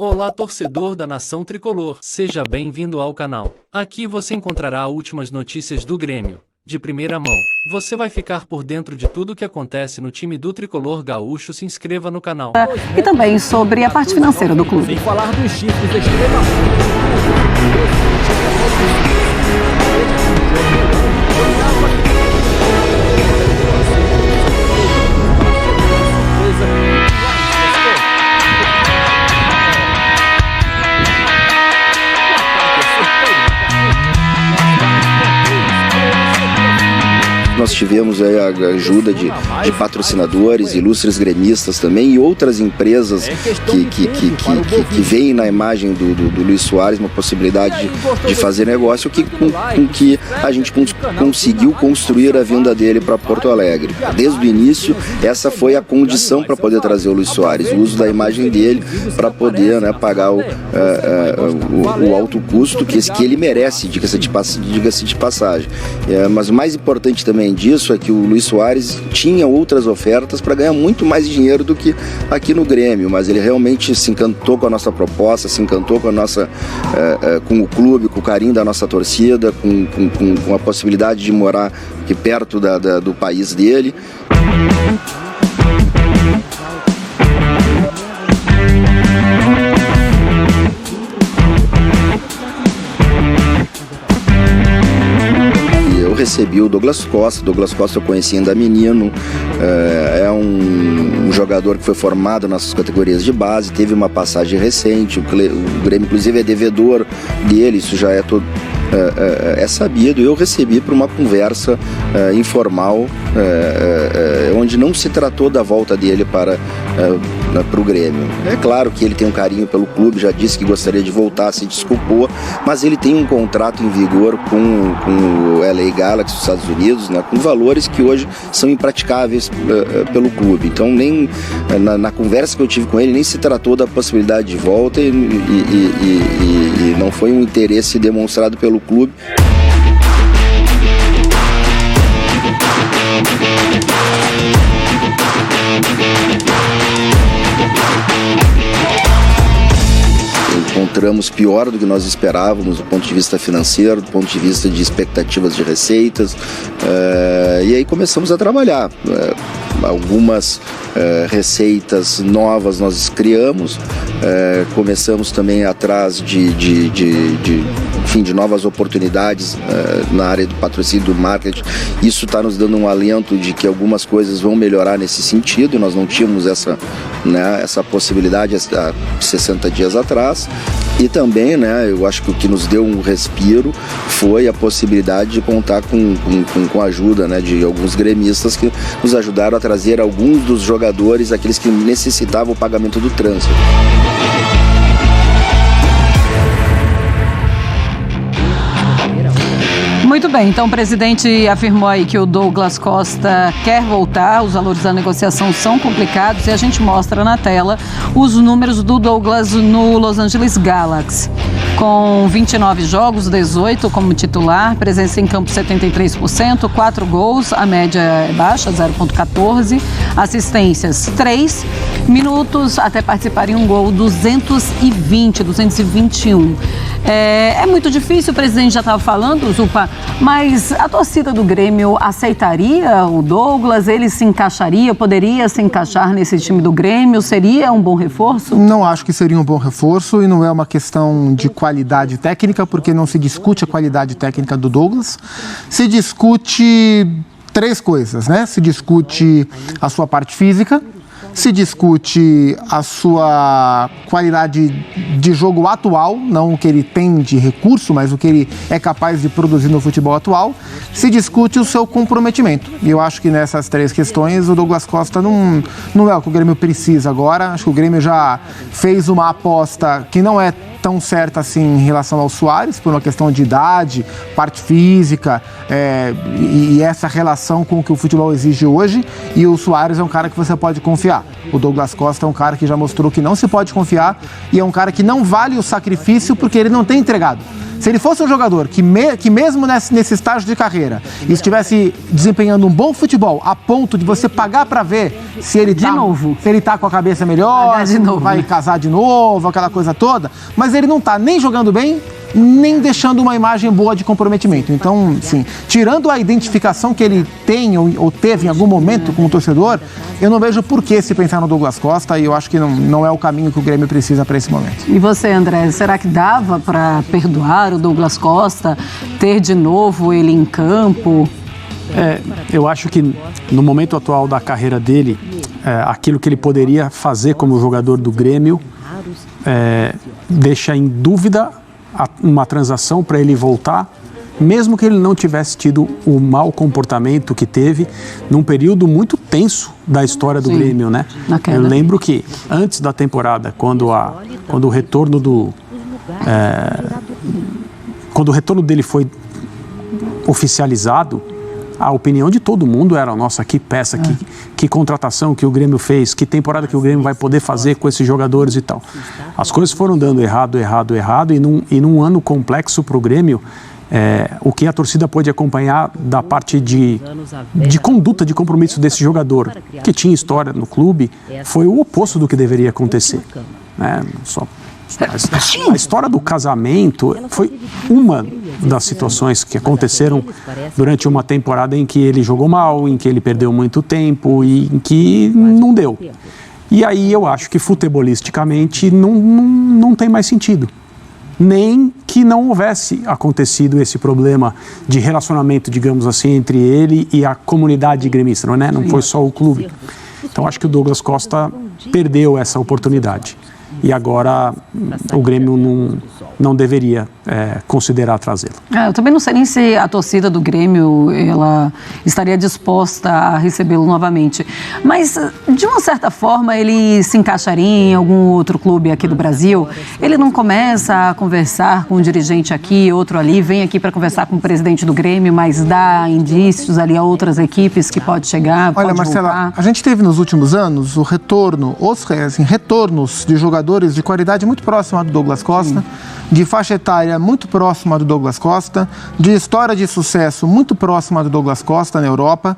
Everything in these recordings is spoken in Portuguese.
Olá, torcedor da Nação Tricolor, seja bem-vindo ao canal. Aqui você encontrará últimas notícias do Grêmio, de primeira mão. Você vai ficar por dentro de tudo o que acontece no time do Tricolor Gaúcho. Se inscreva no canal. E também sobre a parte financeira do clube. Sem falar dos chifres extremamente. Nós tivemos a ajuda de patrocinadores, ilustres gremistas também e outras empresas que veem na imagem do Luis Soares uma possibilidade de fazer negócio com que a gente conseguiu construir a vinda dele para Porto Alegre. Desde o início, essa foi a condição para poder trazer o Luis Soares, o uso da imagem dele para poder, né, pagar o alto custo que ele merece, diga-se de passagem. Mas o mais importante também disso é que o Luis Soares tinha outras ofertas para ganhar muito mais dinheiro do que aqui no Grêmio, mas ele realmente se encantou com a nossa proposta, se encantou com a nossa, com o clube, com o carinho da nossa torcida, com a possibilidade de morar aqui perto do país dele. Recebi o Douglas Costa eu conheci ainda menino, é um jogador que foi formado nas categorias de base, teve uma passagem recente, o Grêmio inclusive é devedor dele, isso já é sabido. Eu recebi para uma conversa informal, onde não se tratou da volta dele para o Grêmio. É claro que ele tem um carinho pelo clube, já disse que gostaria de voltar, se desculpou, mas ele tem um contrato em vigor com o LA Galaxy dos Estados Unidos, né, com valores que hoje são impraticáveis pelo clube. Então nem na conversa que eu tive com ele nem se tratou da possibilidade de volta e não foi um interesse demonstrado pelo clube. Encontramos pior do que nós esperávamos do ponto de vista financeiro, do ponto de vista de expectativas de receitas, e aí começamos a trabalhar. Algumas receitas novas nós criamos, começamos também atrás de novas oportunidades na área do patrocínio, do marketing. Isso está nos dando um alento de que algumas coisas vão melhorar nesse sentido. Nós não tínhamos essa possibilidade há 60 dias atrás. E também, né, eu acho que o que nos deu um respiro foi a possibilidade de contar com a ajuda, né, de alguns gremistas que nos ajudaram a trazer alguns dos jogadores, aqueles que necessitavam o pagamento do transfer. Muito bem, então o presidente afirmou aí que o Douglas Costa quer voltar, os valores da negociação são complicados e a gente mostra na tela os números do Douglas no Los Angeles Galaxy. Com 29 jogos, 18 como titular, presença em campo 73%, 4 gols, a média é baixa, 0,14, assistências 3, minutos até participar em um gol, 221. É muito difícil, o presidente já estava falando, Zupa, mas a torcida do Grêmio aceitaria o Douglas? Ele se encaixaria, poderia se encaixar nesse time do Grêmio? Seria um bom reforço? Não acho que seria um bom reforço e não é uma questão de qualidade técnica, porque não se discute a qualidade técnica do Douglas. Se discute 3 coisas, né? Se discute a sua parte física, se discute a sua qualidade de jogo atual, não o que ele tem de recurso, mas o que ele é capaz de produzir no futebol atual, se discute o seu comprometimento. E eu acho que nessas 3 questões o Douglas Costa não é o que o Grêmio precisa agora. Acho que o Grêmio já fez uma aposta que não é tão certa assim em relação ao Soares, por uma questão de idade, parte física e essa relação com o que o futebol exige hoje, e o Soares é um cara que você pode confiar. O Douglas Costa é um cara que já mostrou que não se pode confiar e é um cara que não vale o sacrifício porque ele não tem entregado. Se ele fosse um jogador que mesmo nesse estágio de carreira estivesse desempenhando um bom futebol a ponto de você pagar para ver se ele tá com a cabeça melhor, vai casar de novo, aquela coisa toda, mas ele não tá nem jogando bem, nem deixando uma imagem boa de comprometimento. Então, sim, tirando a identificação que ele tem ou teve em algum momento com o torcedor, eu não vejo por que se pensar no Douglas Costa, e eu acho que não é o caminho que o Grêmio precisa para esse momento. E você, André, será que dava para perdoar o Douglas Costa, ter de novo ele em campo? Eu acho que no momento atual da carreira dele, aquilo que ele poderia fazer como jogador do Grêmio deixa em dúvida uma transação para ele voltar, mesmo que ele não tivesse tido o mau comportamento que teve num período muito tenso da história do Grêmio, né? Eu lembro que antes da temporada, quando o retorno dele foi oficializado, a opinião de todo mundo era, nossa, que peça, que contratação que o Grêmio fez, que temporada que o Grêmio vai poder fazer com esses jogadores e tal. As coisas foram dando errado, e num ano complexo para o Grêmio, o que a torcida pôde acompanhar da parte de conduta, de compromisso desse jogador, que tinha história no clube, foi o oposto do que deveria acontecer. A história do casamento foi uma das situações que aconteceram durante uma temporada em que ele jogou mal, em que ele perdeu muito tempo e em que não deu. E aí eu acho que futebolisticamente não tem mais sentido. Nem que não houvesse acontecido esse problema de relacionamento, digamos assim, entre ele e a comunidade gremista, não foi só o clube. Então acho que o Douglas Costa perdeu essa oportunidade. E agora o Grêmio não deveria considerar trazê-lo. Eu também não sei nem se a torcida do Grêmio ela estaria disposta a recebê-lo novamente. Mas, de uma certa forma, ele se encaixaria em algum outro clube aqui do Brasil? Ele não começa a conversar com um dirigente aqui, outro ali, vem aqui para conversar com o presidente do Grêmio, mas dá indícios ali a outras equipes que pode chegar, Olha, Marcela, voltar. A gente teve nos últimos anos retornos de jogadores de qualidade muito próxima do Douglas Costa, de faixa etária muito próxima do Douglas Costa, de história de sucesso muito próxima do Douglas Costa na Europa.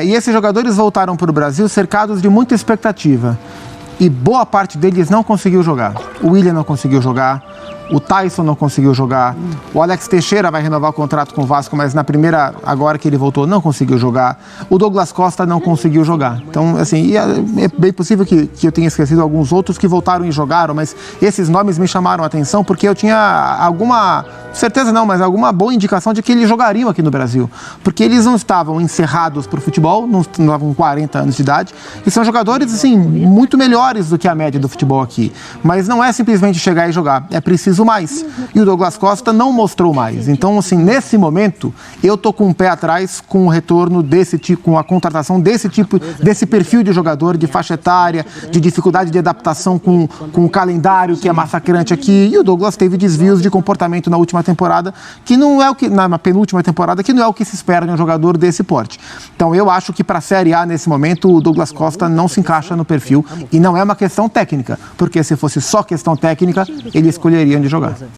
E esses jogadores voltaram para o Brasil cercados de muita expectativa. E boa parte deles não conseguiu jogar. O William não conseguiu jogar, o Tyson não conseguiu jogar, o Alex Teixeira vai renovar o contrato com o Vasco, mas na primeira, agora que ele voltou, não conseguiu jogar. O Douglas Costa não conseguiu jogar. Então, assim, é bem possível que eu tenha esquecido alguns outros que voltaram e jogaram, mas esses nomes me chamaram a atenção porque eu tinha alguma boa indicação de que eles jogariam aqui no Brasil. Porque eles não estavam encerrados para o futebol, não estavam com 40 anos de idade, e são jogadores, assim, muito melhores do que a média do futebol aqui. Mas não é simplesmente chegar e jogar, é preciso mais. E o Douglas Costa não mostrou mais. Então, assim, nesse momento, eu tô com um pé atrás com o retorno desse tipo, com a contratação desse perfil de jogador, de faixa etária, de dificuldade de adaptação com o calendário que é massacrante aqui. E o Douglas teve desvios de comportamento na última temporada, que não é o que, na penúltima temporada, que não é o que se espera de um jogador desse porte. Então, eu acho que para a Série A, nesse momento, o Douglas Costa não se encaixa no perfil. E não é uma questão técnica, porque se fosse só questão técnica, ele escolheria onde jogar.